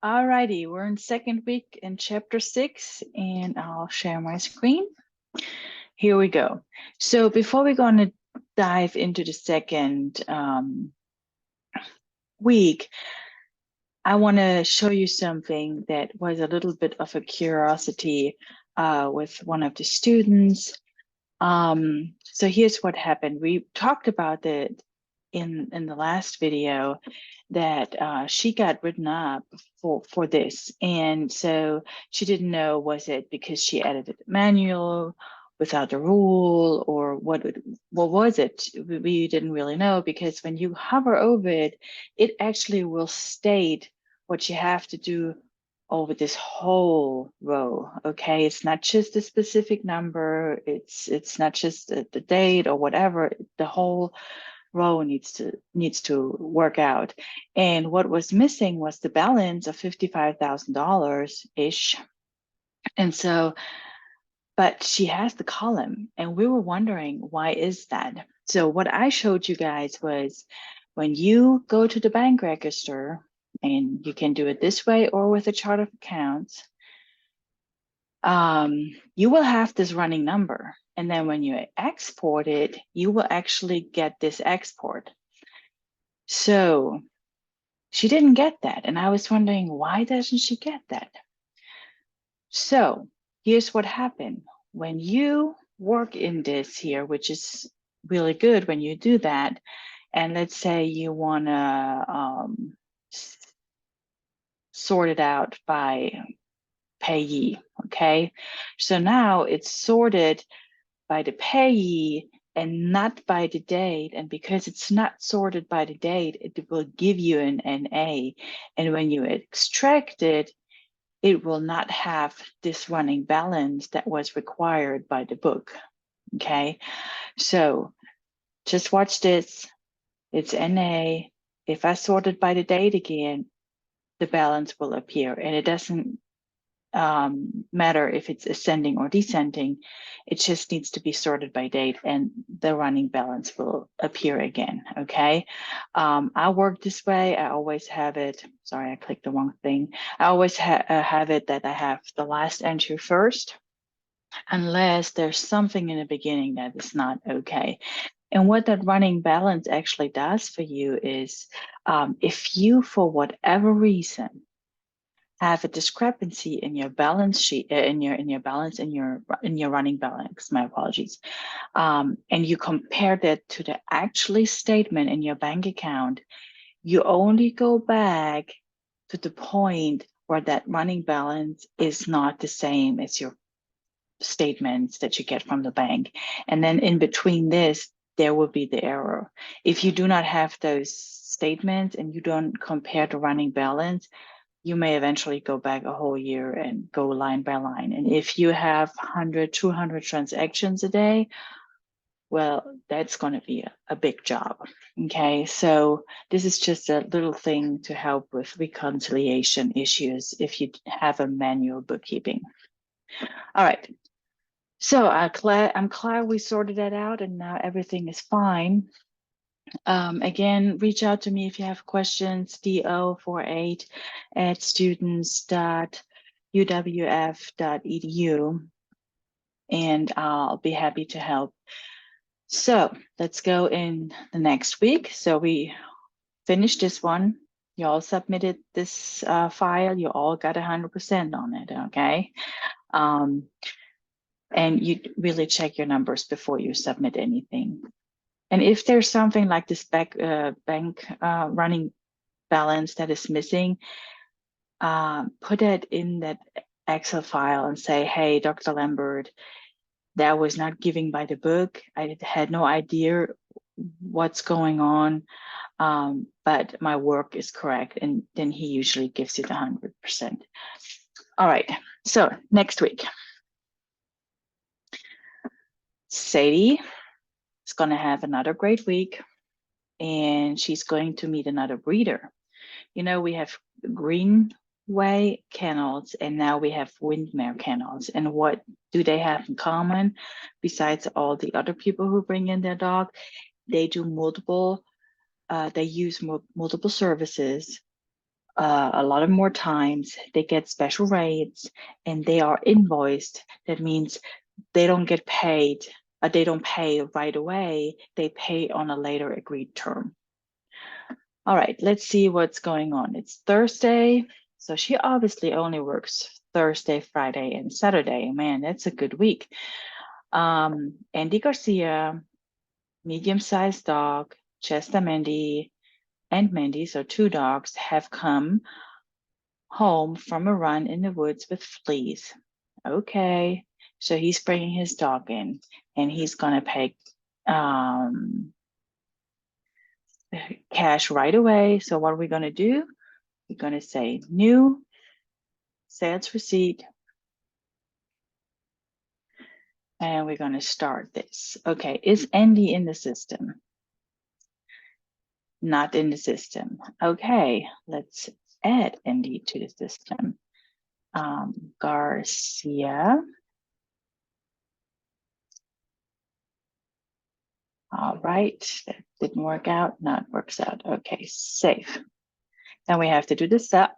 Alrighty, we're in second week in chapter 6, and I'll share my screen. Here we go. So before we're going to dive into the second week, I want to show you something that was a little bit of a curiosity with one of the students. So here's what happened. We talked about it in the last video that she got written up for this, and so she didn't know, was it because she edited the manual without the rule, or what was it? We didn't really know, because when you hover over it, it actually will state what you have to do over this whole row. Okay, it's not just a specific number, it's not just the date or whatever. The whole row needs to work out. And what was missing was the balance of $55,000 ish. And so, but she has the column, and we were wondering, why is that? So what I showed you guys was, when you go to the bank register, and you can do it this way or with a chart of accounts, you will have this running number. And then when you export it, you will actually get this export. So she didn't get that. And I was wondering, why doesn't she get that? So here's what happened. When you work in this here, which is really good when you do that, and let's say you want to sort it out by payee, okay? So now it's sorted by the payee and not by the date. And because it's not sorted by the date, it will give you an NA. And when you extract it, it will not have this running balance that was required by the book, okay? So just watch this. It's NA. If I sort it by the date again, the balance will appear, and it doesn't matter if it's ascending or descending. It just needs to be sorted by date, and the running balance will appear again. Okay, I work this way. I always have it. Sorry, I clicked the wrong thing. I always have it that I have the last entry first, unless there's something in the beginning that is not okay. And what that running balance actually does for you is, if you, for whatever reason, have a discrepancy in your balance sheet, in your balance, in your running balance, my apologies, and you compare that to the actually statement in your bank account, you only go back to the point where that running balance is not the same as your statements that you get from the bank. And then in between this, there will be the error. If you do not have those statements and you don't compare the running balance, you may eventually go back a whole year and go line by line. And if you have 100, 200 transactions a day, well, that's going to be a big job. Okay, so this is just a little thing to help with reconciliation issues if you have a manual bookkeeping. All right, so I'm glad we sorted that out, and now everything is fine. Again, reach out to me if you have questions, do48@students.uwf.edu, and I'll be happy to help. So let's go in the next week. So we finished this one. You all submitted this file. You all got 100% on it, okay? And you really check your numbers before you submit anything. And if there's something like this bank running balance that is missing, put it in that Excel file and say, hey, Dr. Lambert, that was not given by the book. I had no idea what's going on, but my work is correct. And then he usually gives you the 100%. All right, so next week, Sadie is going to have another great week, and she's going to meet another breeder. You know, we have Greenway kennels, and now we have Windmere kennels. And what do they have in common, besides all the other people who bring in their dog? They do multiple, they use multiple services a lot of more times. They get special rates and they are invoiced. That means they don't get paid, they don't pay right away. They pay on a later agreed term. All right, let's see what's going on. It's Thursday. So she obviously only works Thursday, Friday, and Saturday. Man, that's a good week. Andy Garcia, medium-sized dog, Chester Mandy, and Mandy, so 2 dogs, have come home from a run in the woods with fleas. Okay, so he's bringing his dog in, and he's gonna pay cash right away. So what are we gonna do? We're gonna say new sales receipt, and we're gonna start this. Okay, is Andy in the system? Not in the system. Okay, let's add Andy to the system. Garcia. All right, that didn't work out. Now it works out. Okay, save. Then we have to do the step,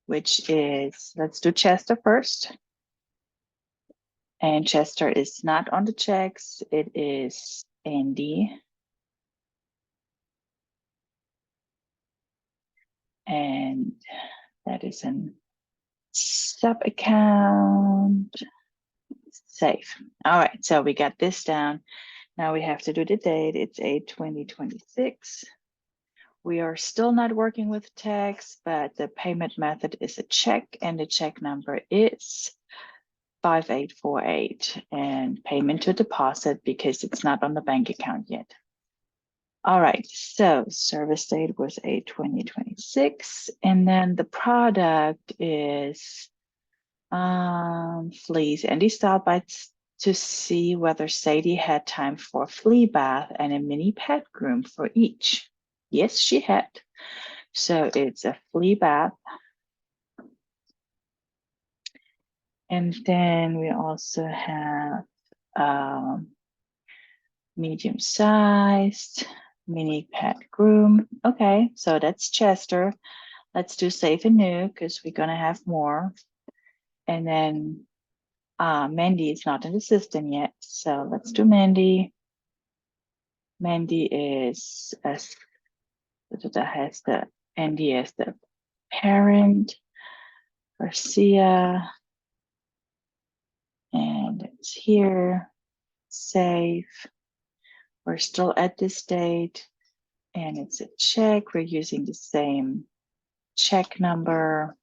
which is, let's do Chester first. And Chester is not on the checks. It is Andy. And that is an sub account. Save. All right, so we got this down. Now we have to do the date. It's 8/20/26. We are still not working with tax, but the payment method is a check, and the check number is 5848, and payment to deposit because it's not on the bank account yet. All right, so service date was 8/20/26, and then the product is fleas. Andy stopped by to see whether Sadie had time for a flea bath and a mini pet groom for each. Yes, she had. So it's a flea bath. And then we also have medium-sized mini pet groom. Okay, so that's Chester. Let's do save and new because we're gonna have more. And then Mandy is not in the system yet, so let's do Mandy. Mandy is has the Andy as the parent, Garcia, and it's here. Save. We're still at this date, and it's a check. We're using the same check number.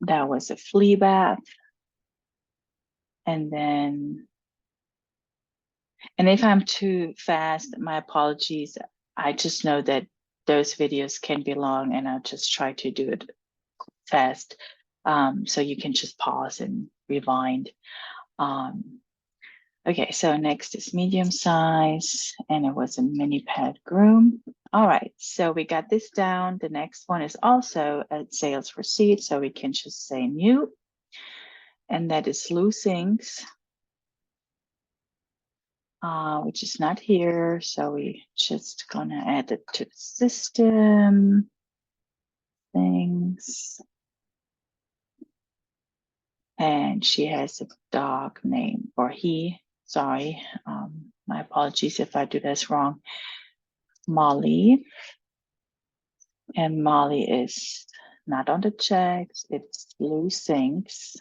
That was a flea bath. And then, and if I'm too fast, my apologies. I just know that those videos can be long, and I'll just try to do it fast. So you can just pause and rewind. Okay, so next is medium size, and it was a mini pet groom. All right, so we got this down. The next one is also a sales receipt, so we can just say new, and that is loose things, which is not here. So we just gonna add it to the system. Things. And she has a dog name, or he, sorry, my apologies if I do this wrong, Molly. And Molly is not on the checks, it's loose things.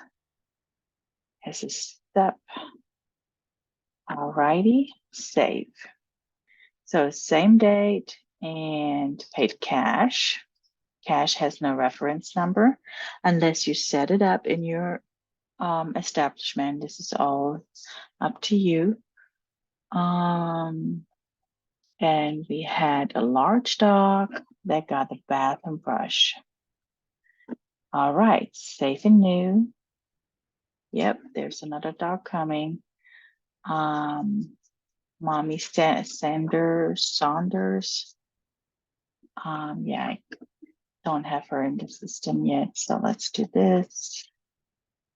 Has a step. Alrighty, save. So same date and paid cash. Cash has no reference number unless you set it up in your establishment. This is all up to you. And we had a large dog that got a bath and brush. All right, safe and new. Yep, there's another dog coming. Mommy Saunders. Yeah, I don't have her in the system yet, so let's do this.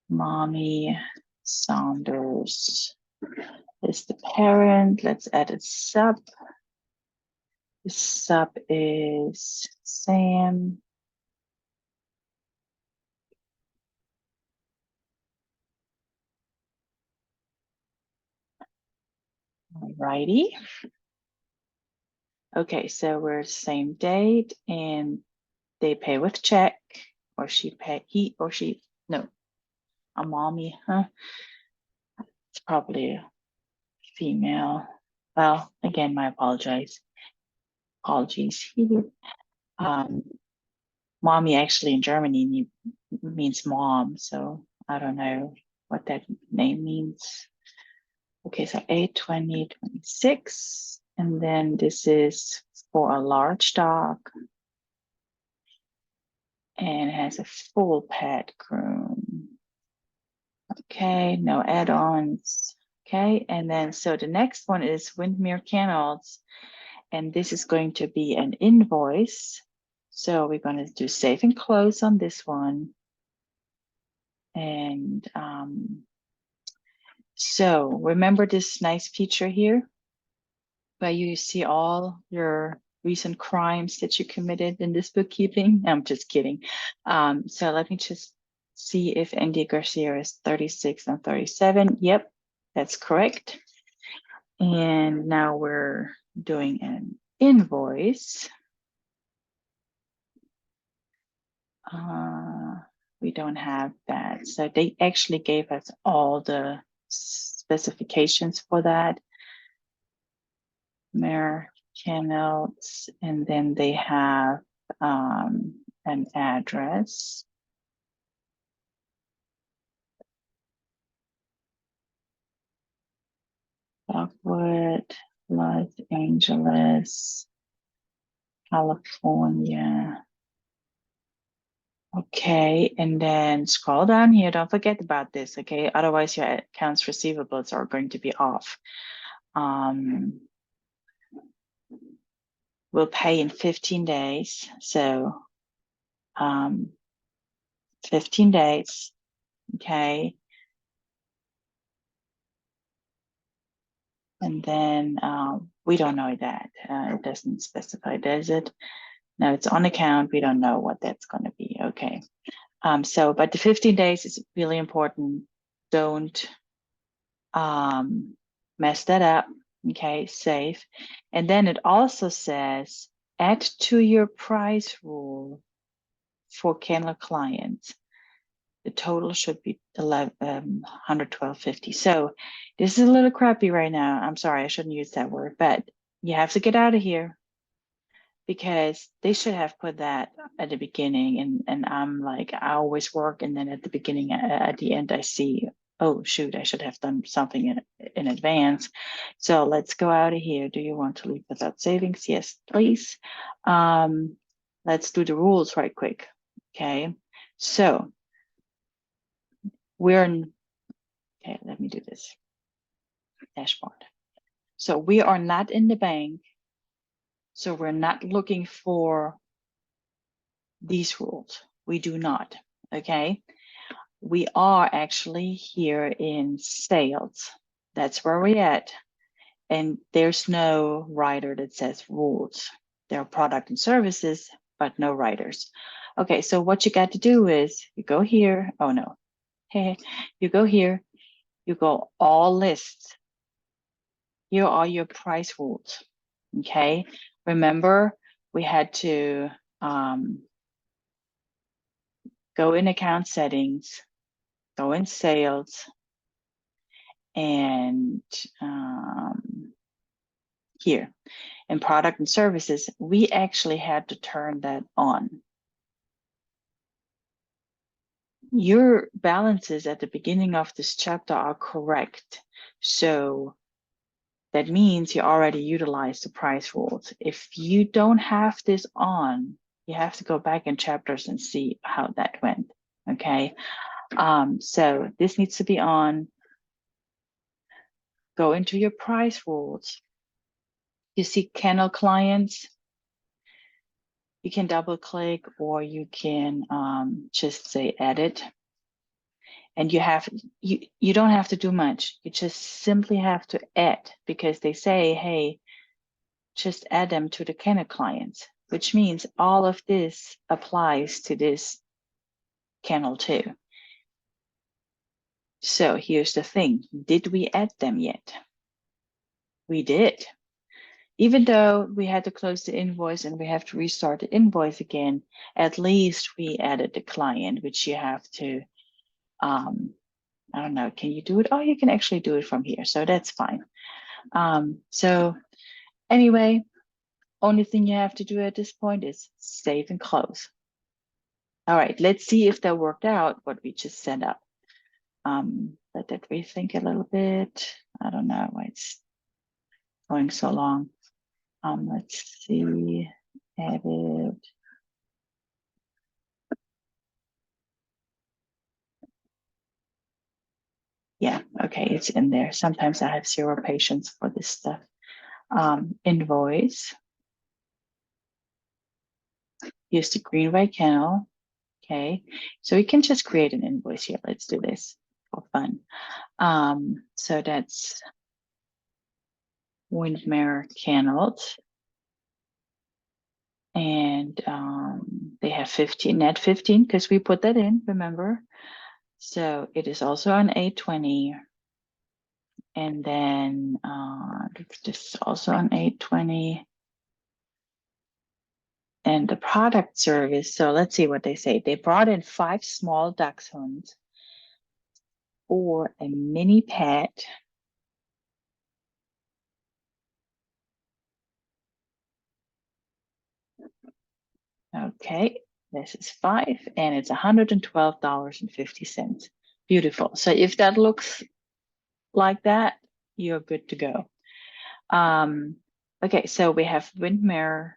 Mommy Saunders is the parent. Let's add a sub. The sub is Sam. Alrighty. Okay, so we're same date and they pay with check, or he or she, no, a mommy, huh? It's probably a female. Well, again, my apologies. Mommy actually in Germany means mom, so I don't know what that name means. Okay, so 8/20/26, and then this is for a large dog, and it has a full pet groom. Okay, no add-ons. Okay, and then so the next one is Windmere Kennels, and this is going to be an invoice. So we're going to do save and close on this one. And so remember this nice feature here where you see all your recent crimes that you committed in this bookkeeping? I'm just kidding. So let me just see if Andy Garcia is 36 and 37. Yep, that's correct. And now we're doing an invoice. We don't have that. So they actually gave us all the specifications for that. Mare channels, and then they have an address. Dogwood, Los Angeles, California. Okay, and then scroll down here. Don't forget about this, okay? Otherwise, your accounts receivables are going to be off. We'll pay in 15 days. So 15 days, okay? And then we don't know that. It doesn't specify, does it? No, it's on account. We don't know what that's going to be. Okay. But the 15 days is really important. Don't mess that up. Okay, save. And then it also says add to your price rule for Candler clients. The total should be 112.50. So this is a little crappy right now. I'm sorry, I shouldn't use that word, but you have to get out of here because they should have put that at the beginning. And I'm like, I always work, and then at the beginning, at the end, I see, oh shoot, I should have done something in advance. So let's go out of here. Do you want to leave without savings? Yes, please. Let's do the rules right quick. Okay, so okay, let me do this dashboard. So we are not in the bank. So we're not looking for these rules. We do not, okay? We are actually here in sales. That's where we're at. And there's no rider that says rules. There are product and services, but no riders. Okay, so what you got to do is you go here. Oh no, hey, you go here, you go all lists. Here are your price rules. Okay, remember we had to go in account settings, go in sales, and here in product and services, we actually had to turn that on. Your balances at the beginning of this chapter are correct. So that means you already utilized the price rules. If you don't have this on, you have to go back in chapters and see how that went, okay? So this needs to be on. Go into your price rules. You see kennel clients, you can double click, or you can just say edit. And you don't have to do much. You just simply have to add, because they say, hey, just add them to the Kennel clients, which means all of this applies to this kennel too. So here's the thing, did we add them yet? We did. Even though we had to close the invoice and we have to restart the invoice again, at least we added the client, which you have to, I don't know, can you do it? Oh, you can actually do it from here, so that's fine. So anyway, only thing you have to do at this point is save and close. All right, let's see if that worked out, what we just set up. Let that rethink a little bit. I don't know why it's going so long. Let's see, edit. Yeah, okay, it's in there. Sometimes I have zero patience for this stuff. Invoice. Use the Greenway Kennel. Okay, so we can just create an invoice here. Let's do this for fun. So that's Windmere Kennel. And they have 15, net 15, because we put that in, remember? So it is also on 820. And then this is also on 820. And the product service, so let's see what they say. They brought in 5 small dachshunds or a mini pet. Okay, this is 5 and it's $112.50. Beautiful. So if that looks like that, you're good to go. Okay, so we have Windmere.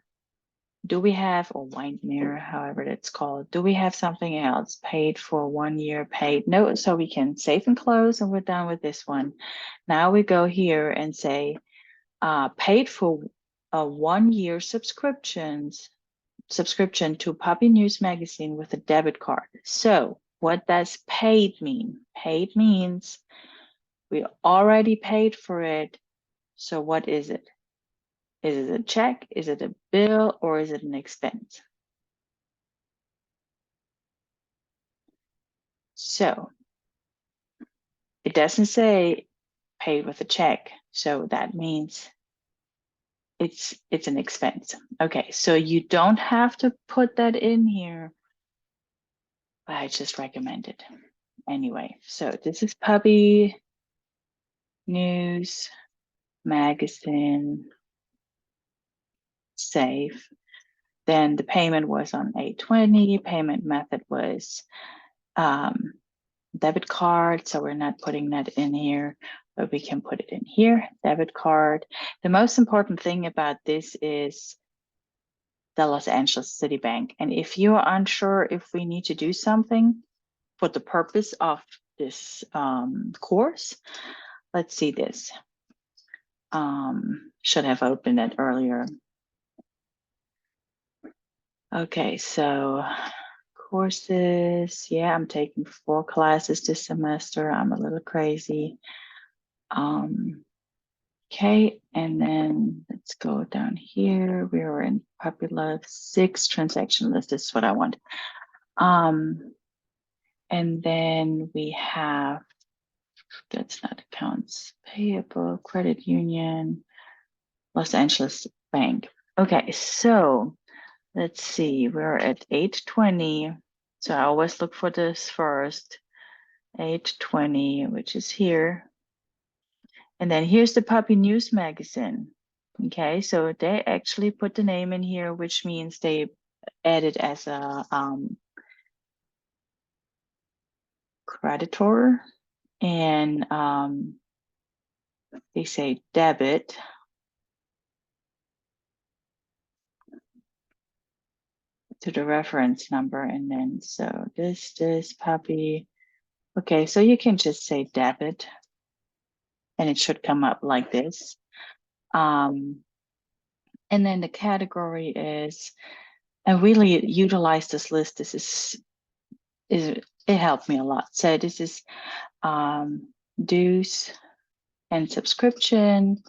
Do we have, or Windmere, however it's called, do we have something else paid for 1 year paid? No, so we can save and close and we're done with this one. Now we go here and say paid for a 1 year subscription to Puppy News Magazine with a debit card. So what does paid mean? Paid means we already paid for it. So what is it? Is it a check? Is it a bill? Or is it an expense? So it doesn't say paid with a check. So that means it's an expense. Okay, so you don't have to put that in here, but I just recommend it. Anyway, so this is Puppy News Magazine. Save. Then the payment was on 820. Payment method was debit card. So we're not putting that in here, but we can put it in here, debit card. The most important thing about this is the Los Angeles City Bank. And if you're unsure if we need to do something for the purpose of this course, let's see this. Should have opened it earlier. Okay, so courses. Yeah, I'm taking 4 classes this semester. I'm a little crazy. Okay, and then let's go down here. We are in Puppy Love 6 transaction list. This is what I want. And then we have, that's not accounts payable, credit union, Los Angeles Bank. Okay, so let's see, we're at 820. So I always look for this first. 820, which is here. And then here's the Puppy News Magazine. Okay, so they actually put the name in here, which means they added as a creditor, and they say debit. To the reference number, and then so this puppy. Okay, so you can just say debit, and it should come up like this. And then the category is, I really utilize this list. This is it helped me a lot. So this is dues and subscription,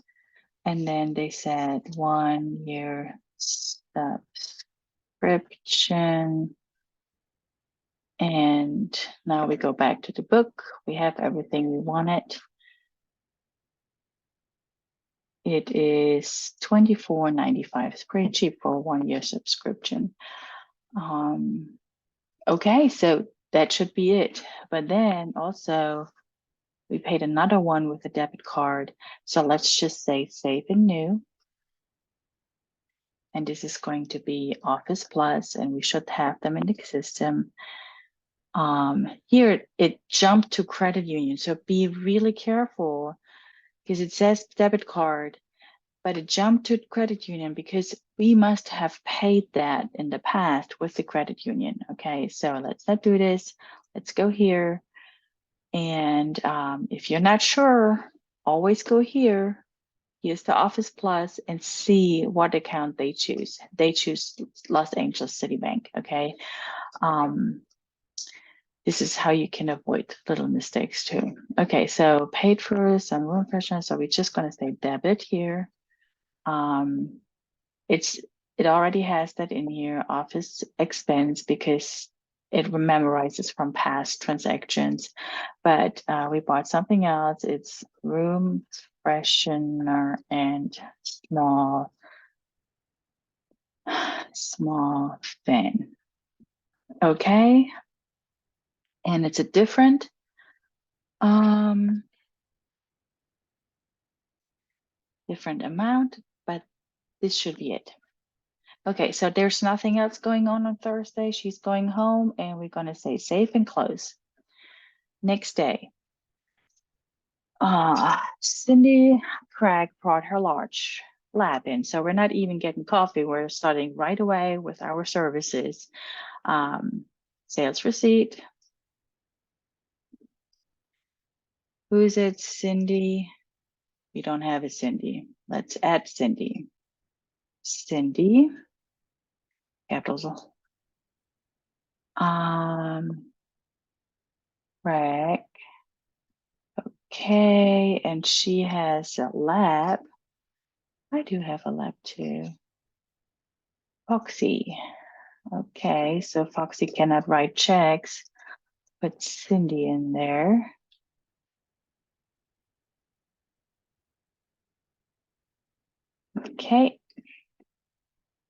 And then they said 1 year subscription. And now we go back to the book. We have everything we wanted. It is $24.95. It's pretty cheap for a 1 year subscription. Okay, so that should be it. But then also we paid another one with a debit card. So let's just say save and new. And this is going to be Office Plus, and we should have them in the system. Here it jumped to credit union. So be really careful because it says debit card, but it jumped to credit union because we must have paid that in the past with the credit union. Okay, so let's not do this. Let's go here. And if you're not sure, always go here. Here's the Office Plus and see what account they choose. They choose Los Angeles City Bank. Okay. This is how you can avoid little mistakes too. Okay, so paid for some room freshener. So we're just going to say debit here. It already has that in here, office expense, because it memorizes from past transactions. But we bought something else. It's room freshener and small fan. Okay, and it's a different different amount, but this should be it. Okay, so there's nothing else going on Thursday. She's going home, and we're going to say save and close. Next day, Cindy Craig brought her large lab in. So we're not even getting coffee. We're starting right away with our services. Sales receipt. Who's it? Cindy. We don't have a Cindy. Let's add Cindy. Cindy. Capital. Craig. Okay, and she has a lab. I do have a lab too. Foxy. Okay, so Foxy cannot write checks. Put Cindy in there. Okay.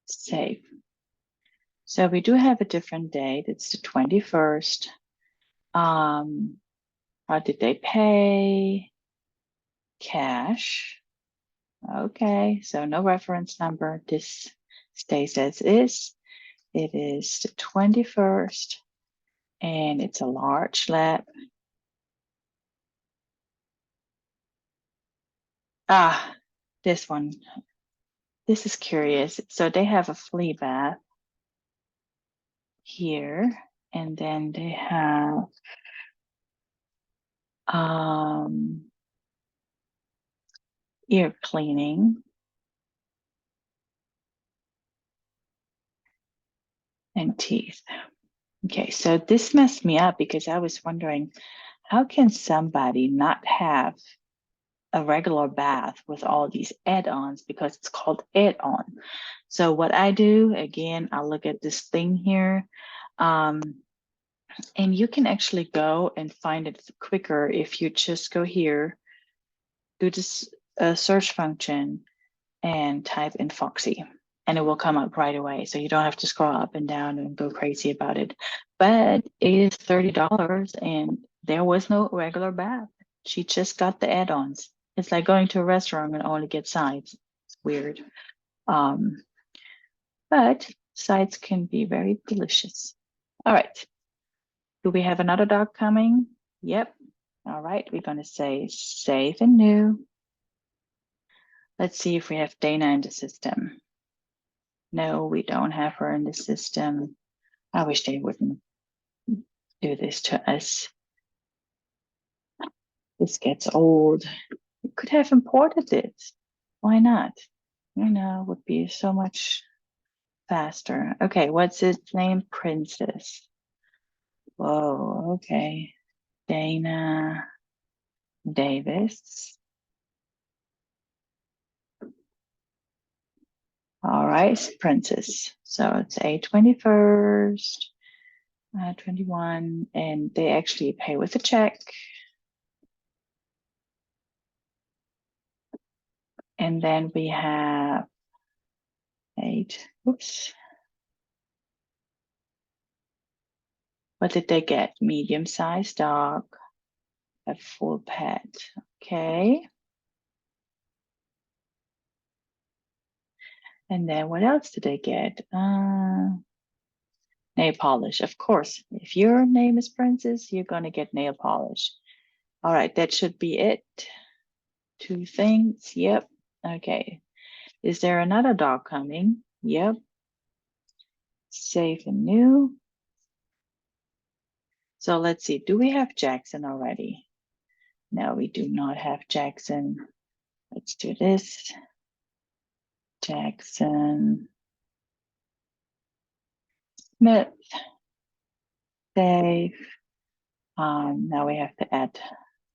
Save. So we do have a different date. It's the 21st. How did they pay? Cash. Okay, so no reference number. This stays as is. It is the 21st, and it's a large lab. This one. This is curious. So they have a flea bath here, and then they have ear cleaning and teeth. Okay, so this messed me up because I was wondering, how can somebody not have a regular bath with all these add-ons, because it's called add-on. So what I do, again, I'll look at this thing here. And you can actually go and find it quicker if you just go here, do this search function, and type in Foxy, and it will come up right away. So you don't have to scroll up and down and go crazy about it. But it is $30, and there was no regular bath. She just got the add-ons. It's like going to a restaurant and only get sides. It's weird. But sides can be very delicious. All right. Do we have another dog coming? Yep. All right. We're going to say save and new. Let's see if we have Dana in the system. No, we don't have her in the system. I wish they wouldn't do this to us. This gets old. We could have imported it. Why not? You know, it would be so much faster. Okay, what's its name? Princess. Whoa, okay. Dana Davis. right, Princess. So it's A21st, 21, and they actually pay with a check. And then we have 8, oops. What did they get? Medium-sized dog, a full pet, okay. And then what else did they get? Nail polish, of course. If your name is Princess, you're gonna get nail polish. All right, that should be it. 2 things, yep, okay. Is there another dog coming? Yep. Save and new. So let's see, do we have Jackson already? No, we do not have Jackson. Let's do this. Jackson Smith. Save. Now we have to add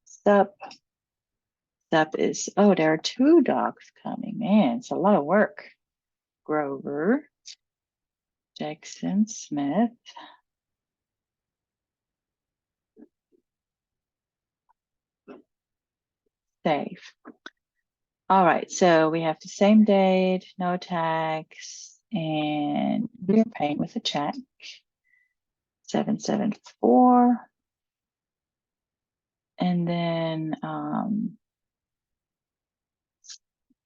Sup. Sup is, oh, there are 2 dogs coming. Man, it's a lot of work. Grover. Jackson Smith. Save. All right, so we have the same date, no tax, and we're paying with a check. 774. And then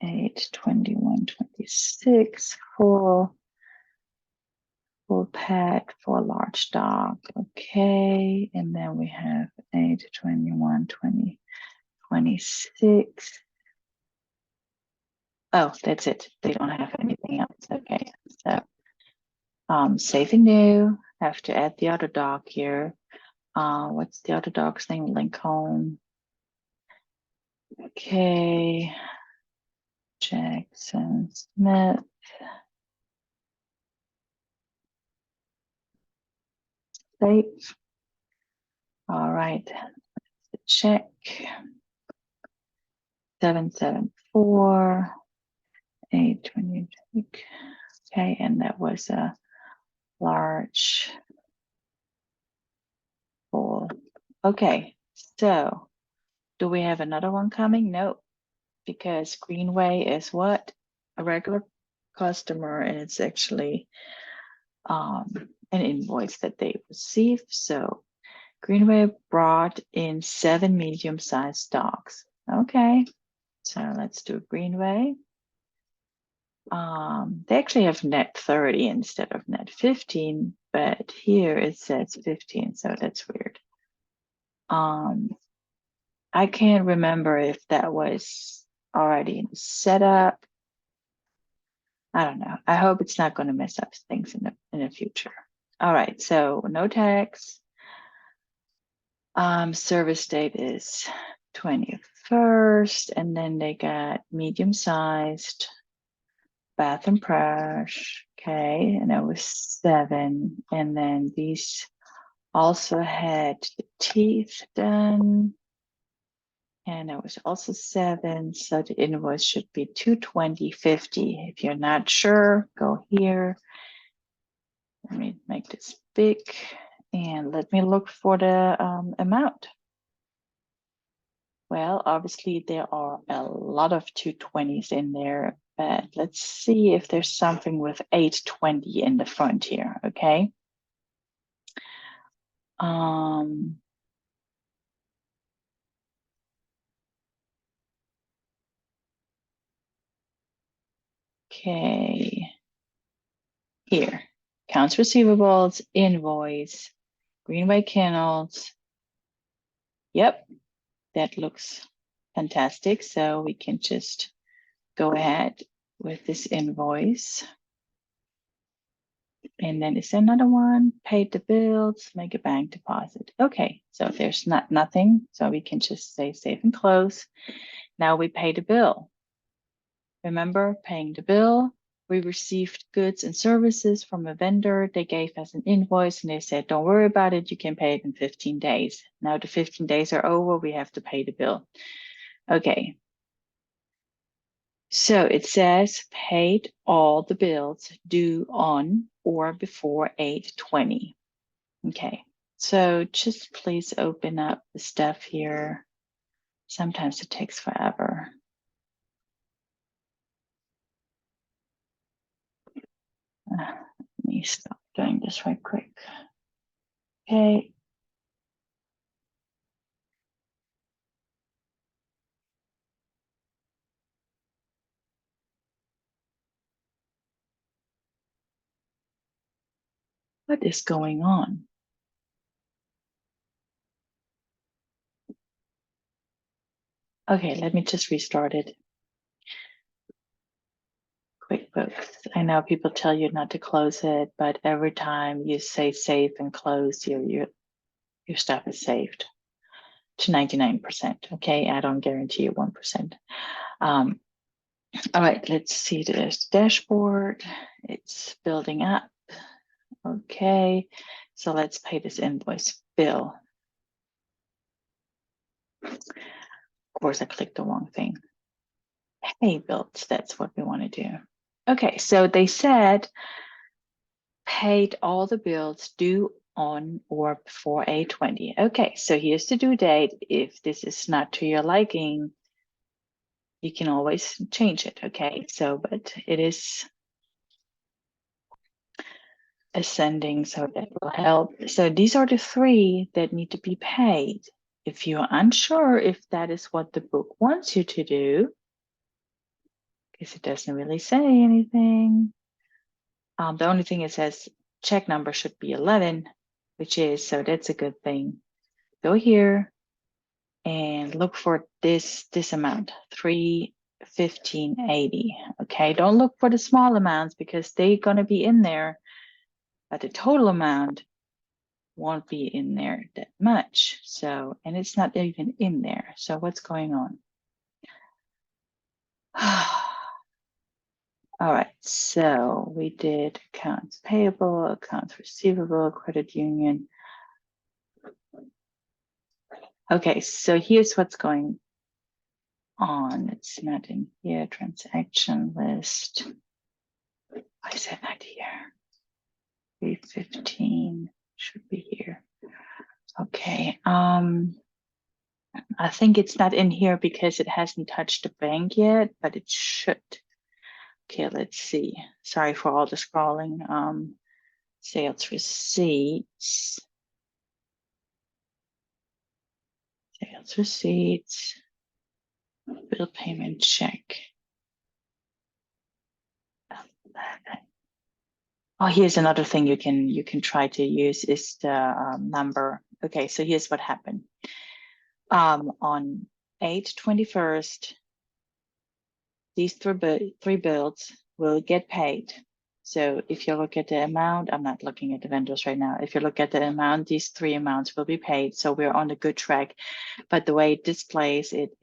8/21/26 full pet for a large dog. Okay, and then we have 8/21/2026. Oh, that's it. They don't have anything else. Okay, so save and new. Have to add the other dog here. What's the other dog's name? Lincoln. Okay. Jackson Smith. Save. All right. Check. 774. 8/20. Okay, and that was a large bowl. Okay, so do we have another one coming? Nope, because Greenway is what? A regular customer, and it's actually an invoice that they received. So Greenway brought in 7 medium-sized dogs. Okay, so let's do Greenway. They actually have net 30 instead of net 15, but here it says 15, so that's weird. I can't remember if that was already set up. I don't know. I hope it's not going to mess up things in the future. All right, so no tax. Service date is 21st, and then they got medium-sized bath and brush. Okay, and that was 7. And then these also had the teeth done, and it was also 7. So the invoice should be 220.50. If you're not sure, go here. Let me make this big, and let me look for the amount. Well, obviously there are a lot of 220s in there, but let's see if there's something with 820 in the front here, okay? Okay, here, accounts receivables, invoice, Greenway Kennels. Yep, that looks fantastic. So we can just go ahead with this invoice. And then is there another one? Paid the bills, make a bank deposit. Okay, so there's nothing. So we can just say save and close. Now we pay the bill. Remember, paying the bill. We received goods and services from a vendor. They gave us an invoice and they said, don't worry about it. You can pay it in 15 days. Now the 15 days are over. We have to pay the bill. Okay. So it says paid all the bills due on or before 8/20. Okay, so just please open up the stuff here. Sometimes it takes forever. Let me stop doing this right quick. Okay. What is going on? Okay, let me just restart it. QuickBooks. I know people tell you not to close it, but every time you say save and close, your stuff is saved to 99%. Okay, I don't guarantee you 1%. All right, let's see this dashboard. It's building up. Okay, so let's pay this invoice bill. Of course, I clicked the wrong thing. Pay bills, that's what we want to do. Okay, so they said paid all the bills due on or before 8/20. Okay, so here's the due date. If this is not to your liking, you can always change it. Okay, so but it is ascending, so that will help. So these are the three that need to be paid. If you're unsure if that is what the book wants you to do, because it doesn't really say anything. The only thing it says check number should be 11, which is, so that's a good thing. Go here and look for this amount, 315.80. Okay, don't look for the small amounts because they're going to be in there, but the total amount won't be in there that much. So, and it's not even in there. So what's going on? All right, so we did accounts payable, accounts receivable, credit union. Okay, so here's what's going on. It's not in here, transaction list. Why is that not here? 315 should be here. Okay, I think it's not in here because it hasn't touched the bank yet, but it should. Okay, let's see. Sorry for all the scrolling. Sales receipts. Sales receipts. Bill payment check. Oh, here's another thing you can try to use is the number. Okay, so here's what happened. On 8/21, these three bills will get paid. So if you look at the amount, I'm not looking at the vendors right now. If you look at the amount, these three amounts will be paid. So we're on a good track. But the way it displays it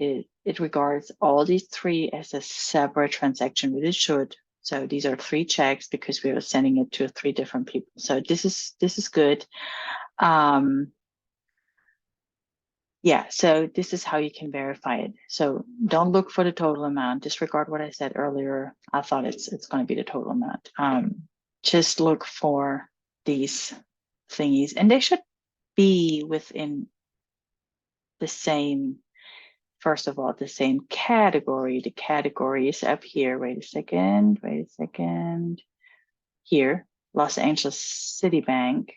regards all these three as a separate transaction, which it should. So these are three checks because we are sending it to three different people. So this is good. Yeah, so this is how you can verify it. So don't look for the total amount. Disregard what I said earlier. I thought it's going to be the total amount. Just look for these thingies, and they should be within the same. First of all, the same category. The category is up here. Wait a second. Here, Los Angeles City Bank,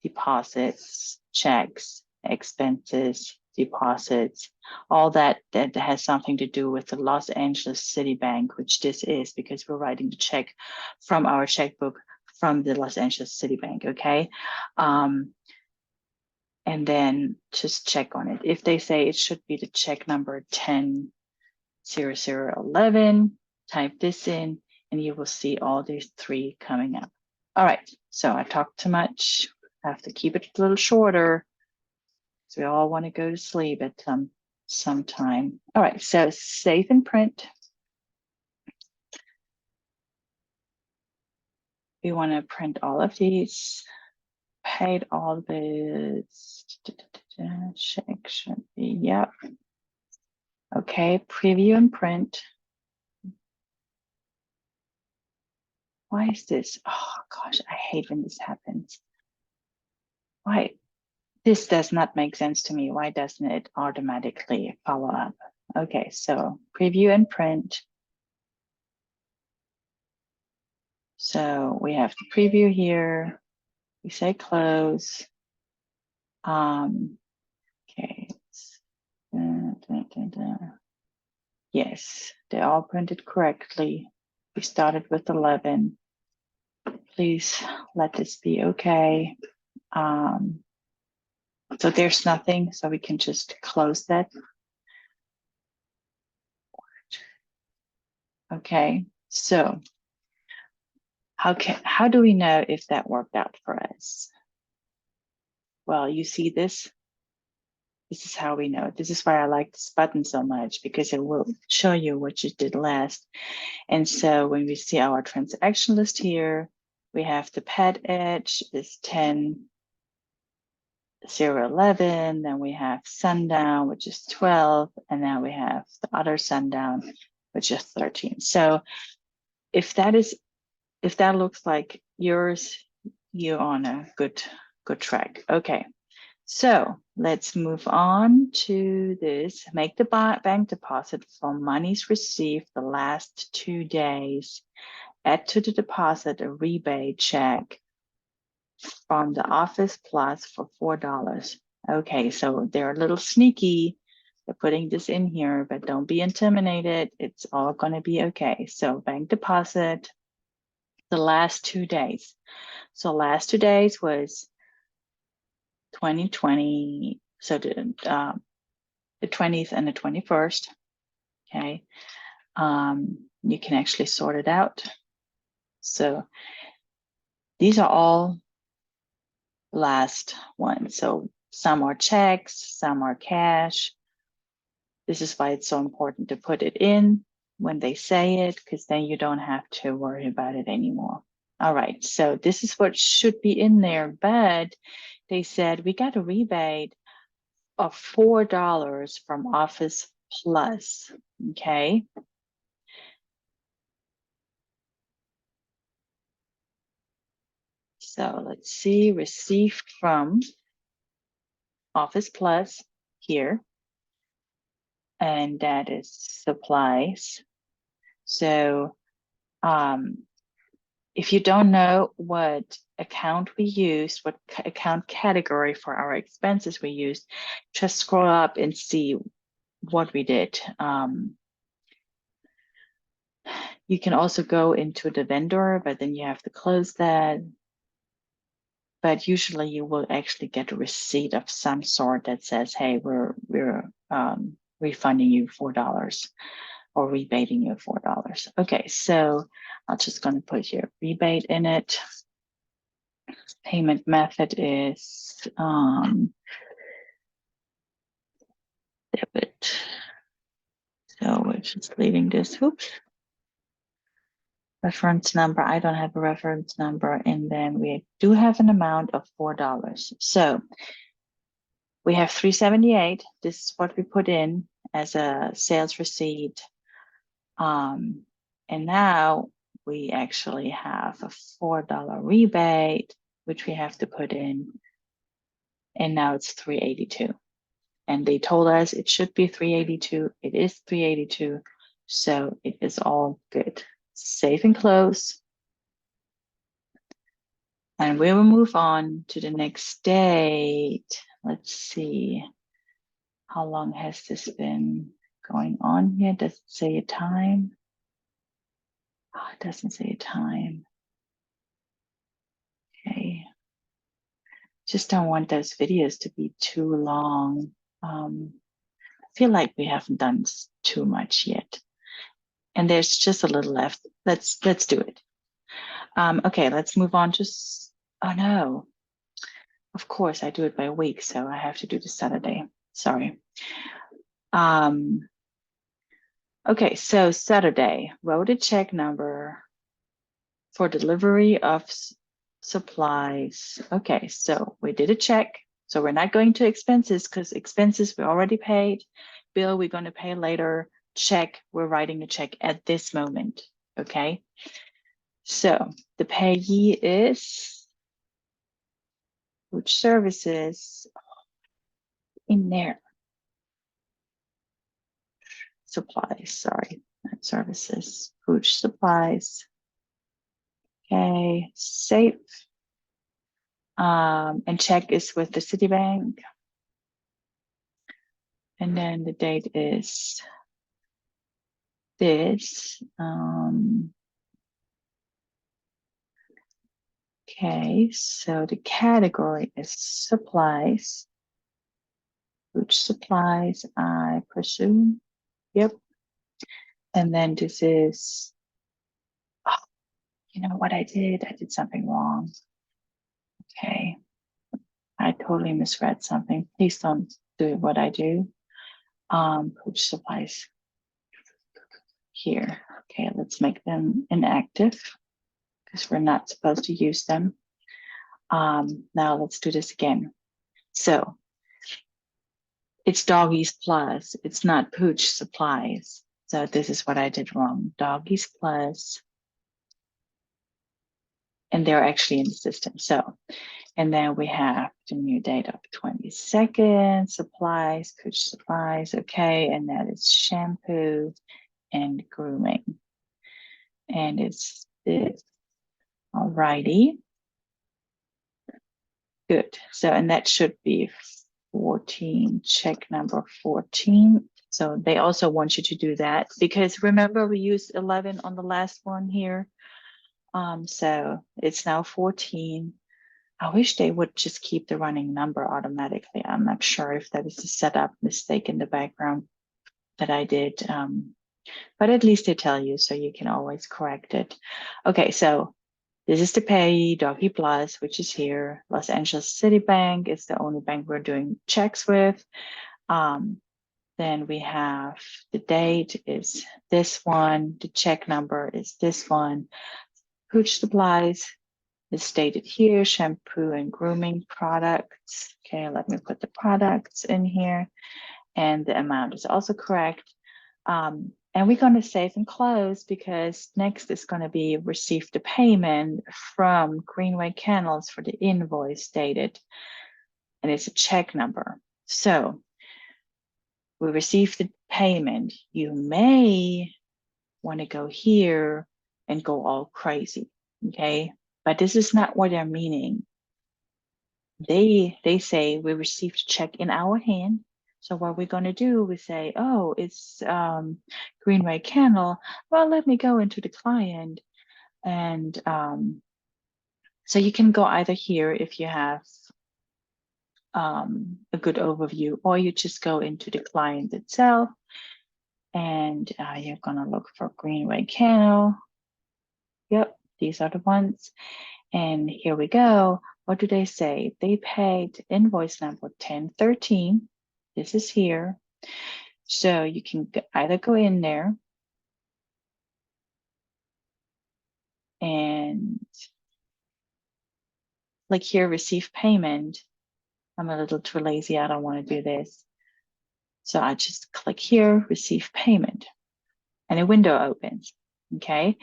deposits, checks, expenses, deposits, all that has something to do with the Los Angeles City Bank, which this is because we're writing the check from our checkbook from the Los Angeles City Bank, okay? And then just check on it. If they say it should be the check number 100011, type this in and you will see all these three coming up. All right, so I talked too much. I have to keep it a little shorter. So we all want to go to sleep at some time. All right, so save and print. We want to print all of these. Paid all of this. Check should be, yep. Okay, preview and print. Why is this? Oh gosh, I hate when this happens. Why? This does not make sense to me. Why doesn't it automatically follow up? Okay, so preview and print. So we have the preview here. We say close. Okay. Yes, they all printed correctly. We started with 11. Please let this be okay. So there's nothing, so we can just close that. Okay, so how do we know if that worked out for us? Well, you see this? This is how we know. This is why I like this button so much, because it will show you what you did last. And so when we see our transaction list here, we have the pad edge is 10/011, then we have sundown, which is 12, and now we have the other sundown, which is 13. So if that looks like yours, you're on a good track. Okay. So let's move on to this. Make the bank deposit for monies received the last 2 days. Add to the deposit a rebate check from the Office Plus for $4. Okay, so they're a little sneaky. They're putting this in here, but don't be intimidated. It's all going to be okay. So bank deposit the last 2 days. So last 2 days was 2020. So the 20th and the 21st. Okay. You can actually sort it out. So these are all last ones. So some are checks, some are cash. This is why it's so important to put it in when they say it, because then you don't have to worry about it anymore. All right, so this is what should be in there, but they said we got a rebate of $4 from Office Plus, okay? So let's see, received from Office Plus here, and that is supplies. So if you don't know what account we used, what account category for our expenses we used, just scroll up and see what we did. You can also go into the vendor, but then you have to close that. But usually you will actually get a receipt of some sort that says, hey, we're refunding you $4 or rebating you $4. Okay, so I'm just going to put here rebate in it. Payment method is debit. So we're just leaving this. Oops. Reference number. I don't have a reference number. And then we do have an amount of $4. So we have $378. This is what we put in as a sales receipt. And now we actually have a $4 rebate, which we have to put in. And now it's $382. And they told us it should be $382. It is $382. So it is all good. Save and close. And we will move on to the next date. Let's see. How long has this been going on here? Does it say a time? Oh, it doesn't say a time. Okay. Just don't want those videos to be too long. I feel like we haven't done too much yet. And there's just a little left. Let's do it. Okay, let's move on. Oh no. Of course, I do it by week, so I have to do the Saturday. Sorry. Okay, so Saturday, wrote a check number for delivery of supplies. Okay, so we did a check. So we're not going to expenses because expenses we already paid. Bill, we're going to pay later. Check, we're writing a check at this moment. Okay. So the payee is food services in there. Supplies, sorry, not services, food supplies. Okay, save. And check is with the Citibank. And then the date is this. Okay, so the category is supplies, food supplies, I presume. Yep. And then this is, oh, you know what I did? I did something wrong. Okay. I totally misread something. Please don't do what I do. Food supplies here. Okay, let's make them inactive because we're not supposed to use them. Now let's do this again. So it's doggies plus, it's not pooch supplies. So this is what I did wrong. Doggies plus, and they're actually in the system. So, and then we have the new date of 22nd, supplies, pooch supplies, okay, and that is shampoo and grooming. And it's this, alrighty. Good. So, and that should be 14, check number 14. So they also want you to do that because remember we used 11 on the last one here. So it's now 14. I wish they would just keep the running number automatically. I'm not sure if that is a setup mistake in the background that I did. But at least they tell you, so you can always correct it. Okay, so this is the payee, Doggy Plus, which is here. Los Angeles City Bank is the only bank we're doing checks with. Then we have the date is this one. The check number is this one. Pooch Supplies is stated here. Shampoo and grooming products. Okay, let me put the products in here. And the amount is also correct. And we're going to save and close because next is going to be receive the payment from Greenway Kennels for the invoice dated. And it's a check number. So we receive the payment. You may want to go here and go all crazy. Okay. But this is not what they're meaning. They say we received a check in our hand. So what we're going to do, we say, oh, it's Greenway Kennel. Well, let me go into the client. And so you can go either here if you have a good overview, or you just go into the client itself and you're going to look for Greenway Kennel. Yep, these are the ones. And here we go. What do they say? They paid invoice number 1013. This is here. So you can either go in there and like here, receive payment. I'm a little too lazy. I don't want to do this. So I just click here, receive payment, and a window opens. Okay.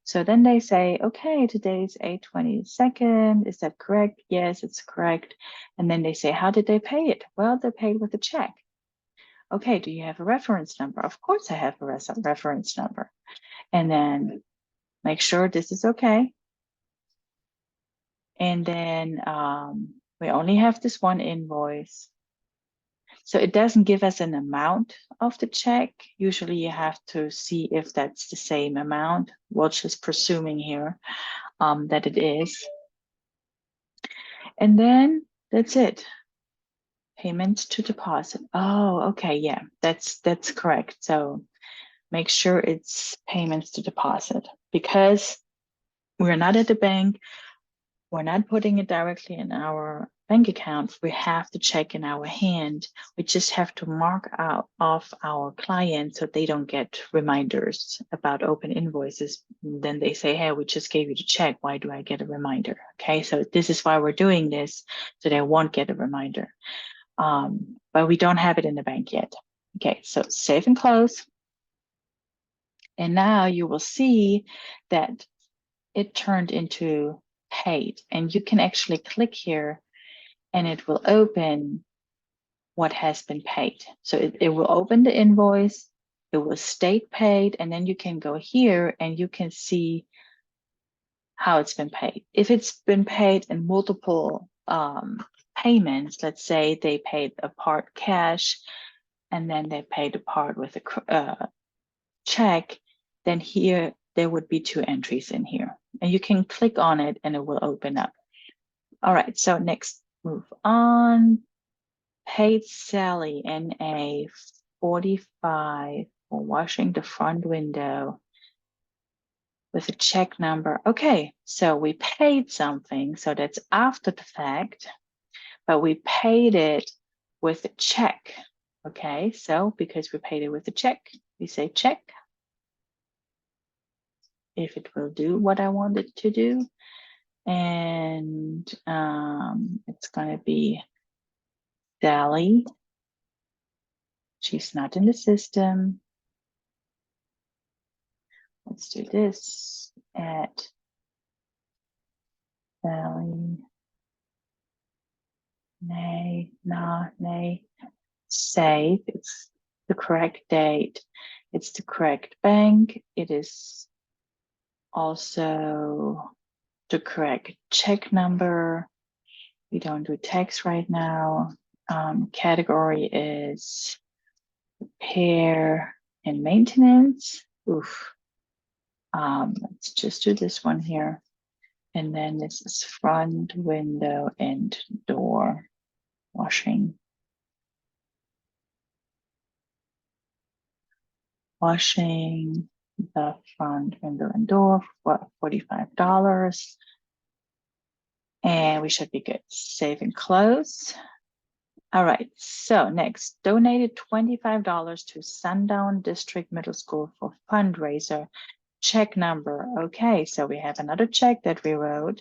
So then they say, okay, today's 8/22. Is that correct? Yes, it's correct. And then they say, how did they pay it? Well, they paid with a check. Okay, do you have a reference number? Of course I have a reference number. And then make sure this is okay. And then we only have this one invoice. So it doesn't give us an amount of the check. Usually you have to see if that's the same amount. We're just presuming here that it is. And then that's it. Payments to deposit. Oh, okay, yeah, that's correct. So make sure it's payments to deposit because we're not at the bank. We're not putting it directly in our bank account. We have the check in our hand. We just have to mark out off our clients so they don't get reminders about open invoices. Then they say, hey, we just gave you the check. Why do I get a reminder? Okay, so this is why we're doing this, so they won't get a reminder. But we don't have it in the bank yet. Okay, so save and close. And now you will see that it turned into paid. And you can actually click here and it will open what has been paid. So it will open the invoice, it will state paid, and then you can go here and you can see how it's been paid. If it's been paid in multiple payments, let's say they paid a part cash and then they paid a part with a check, then here there would be 2 entries in here. And you can click on it and it will open up. All right, so next, move on. Paid Sally NA 45 for washing the front window with a check number. Okay, so we paid something, so that's after the fact, but we paid it with a check. Okay, so because we paid it with a check, we say check. If it will do what I want it to do. And it's going to be Sally. She's not in the system. Let's do this at Sally. Nay, save. It's the correct date. It's the correct bank. It is also the correct check number. We don't do tax right now. Category is repair and maintenance. Oof. Let's just do this one here. And then this is front window and door washing. Washing the front window and door for $45. And we should be good. Save and close. All right, so next, donated $25 to Sundown District Middle School for fundraiser. Check number. Okay, so we have another check that we wrote.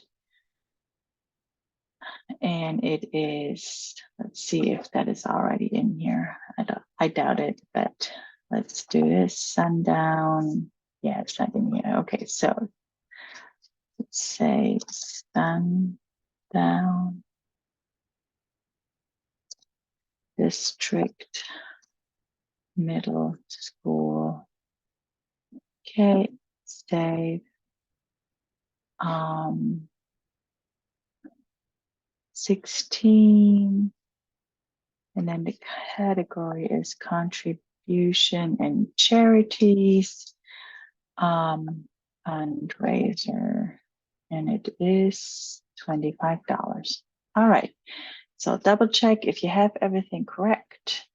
And it is, let's see if that is already in here. I doubt it, but let's do this. Sundown. Yeah, it's not in here. Okay, so let's say Sundown District Middle School. Okay, save. 16. And then the category is contribution and charities. Fundraiser. And it is $25. All right. So double check if you have everything correct.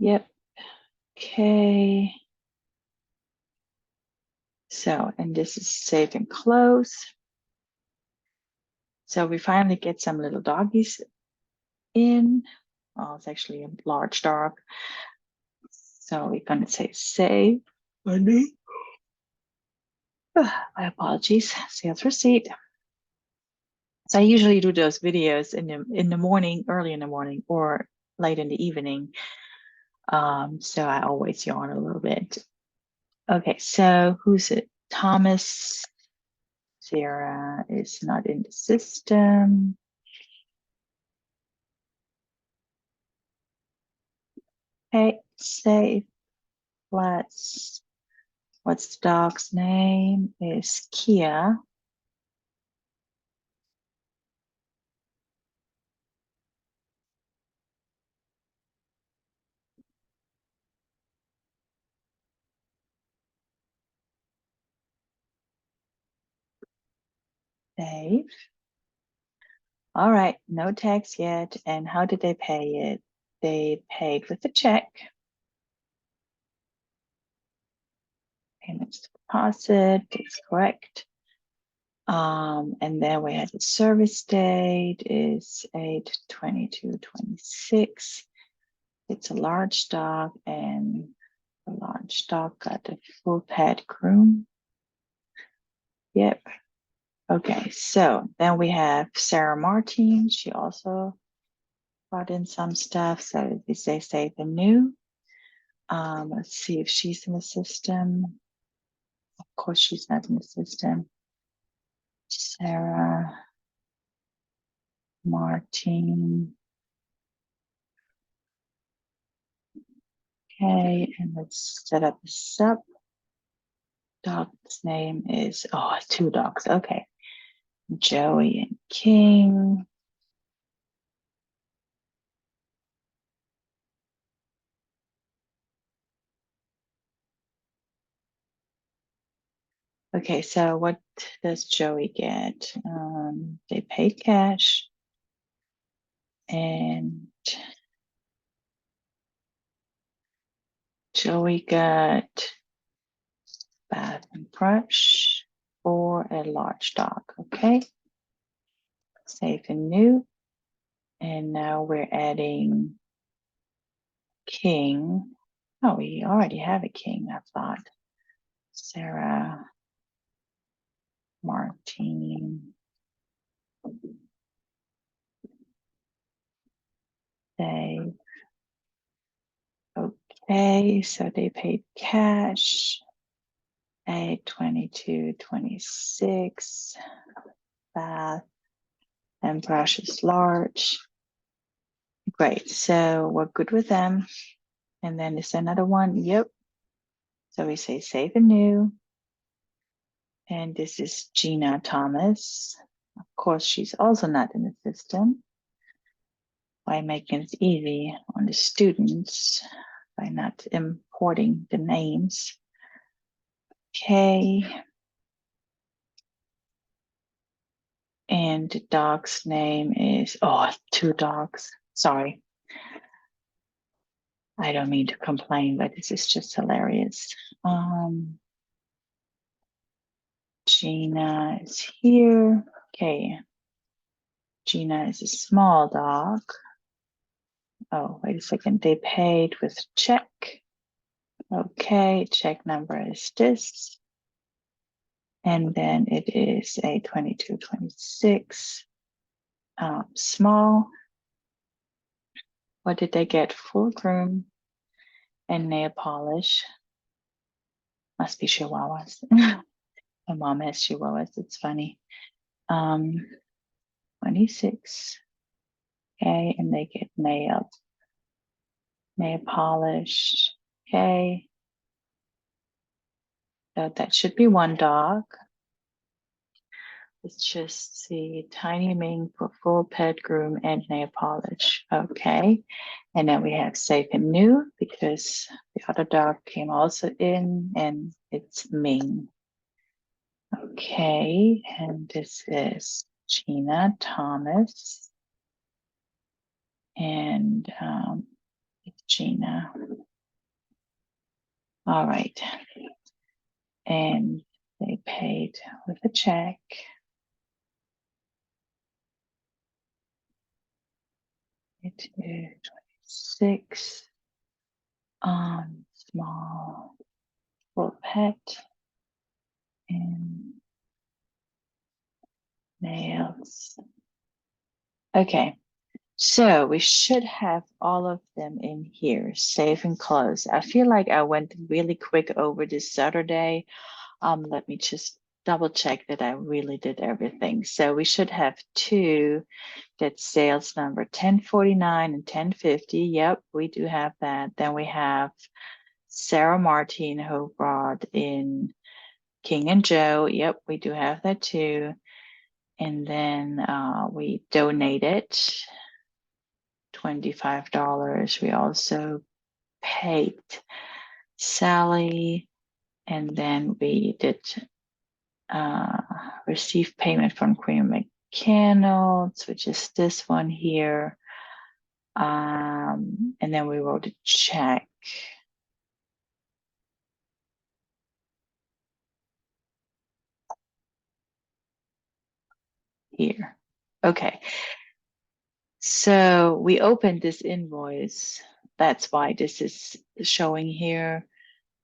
Yep. Okay. So, and this is save and close. So we finally get some little doggies in. Oh, it's actually a large dog. So we're going to say save. My apologies. Sales receipt. So I usually do those videos in the morning, early in the morning, or late in the evening. So I always yawn a little bit. Okay, so who's it? Thomas. Sarah is not in the system. Okay, save. What's the dog's name? Is Kia. Save. All right, no tax yet. And how did they pay it? They paid with a check. Payments deposit, that's correct. And then we had the service date is 8/22/26. It's a large dog, and the large dog got a full pet groom. Yep. Okay, so then we have Sarah Martin. She also brought in some stuff. So we say save and new. Let's see if she's in the system. Of course, she's not in the system. Sarah Martin. Okay, and let's set up a sub. Dog's name is, oh, 2 dogs. Okay. Joey and King. Okay, so what does Joey get? They paid cash, and Joey got bath and brush for a large dog. Okay, save and new. And now we're adding King. Oh, we already have a King, I thought. Sarah Martin. Save. Okay, so they paid cash. A 22.26. Bath and brush is large. Great, so we're good with them. And then is another one? Yep. So we say save and new. And this is Gina Thomas. Of course, she's also not in the system. By making it easy on the students by not importing the names. Okay. And the dog's name is, oh, 2 dogs. Sorry. I don't mean to complain, but this is just hilarious. Gina is here. Okay. Gina is a small dog. Oh, wait a second. They paid with check. Okay, check number is this. And then it is a 22.26 small. What did they get? Full groom and nail polish. Must be Chihuahuas. My mom has Chihuahuas. It's funny. 26. Okay, and they get nail polish. Okay. So that should be 1 dog. Let's just see, Tiny Ming for full pet groom and nail polish. Okay. And then we have safe and new because the other dog came also in and it's Ming. Okay. And this is Gina Thomas. And it's Gina. All right. And they paid with a check. It is 26. Small full pet and nails. Okay, so we should have all of them in here, save and close. I feel like I went really quick over this Saturday. Let me just double check that I really did everything. So we should have 2. That's sales number 1049 and 1050. Yep, we do have that. Then we have Sarah Martin who brought in King and Joe. Yep, we do have that too. And then we donated $25. We also paid Sally. And then we did receive payment from Queen McCannels, which is this one here. And then we wrote a check. Here. Okay. So we opened this invoice. That's why this is showing here.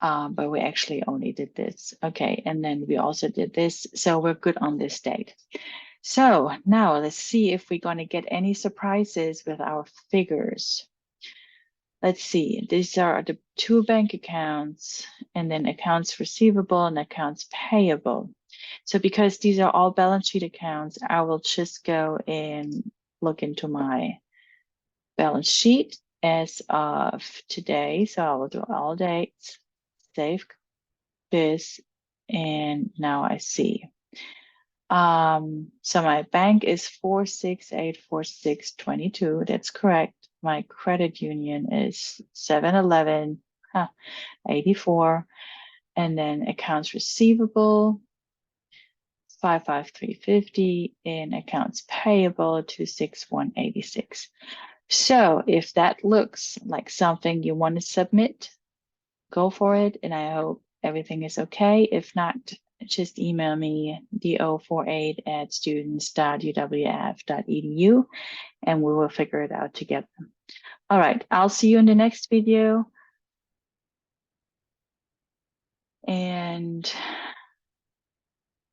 But we actually only did this. Okay. And then we also did this. So we're good on this date. So now let's see if we're going to get any surprises with our figures. Let's see. These are the 2 bank accounts and then accounts receivable and accounts payable. So because these are all balance sheet accounts, I will just go and look into my balance sheet as of today. So I will do all dates, save this, and now I see. So my bank is 4684622. That's correct. My credit union is 71184, and then accounts receivable 55350, and accounts payable 26186. So if that looks like something you want to submit, go for it, and I hope everything is okay. If not, just email me do48@students.uwf.edu, and we will figure it out together. All right, I'll see you in the next video. And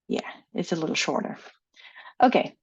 yeah, it's a little shorter. Okay.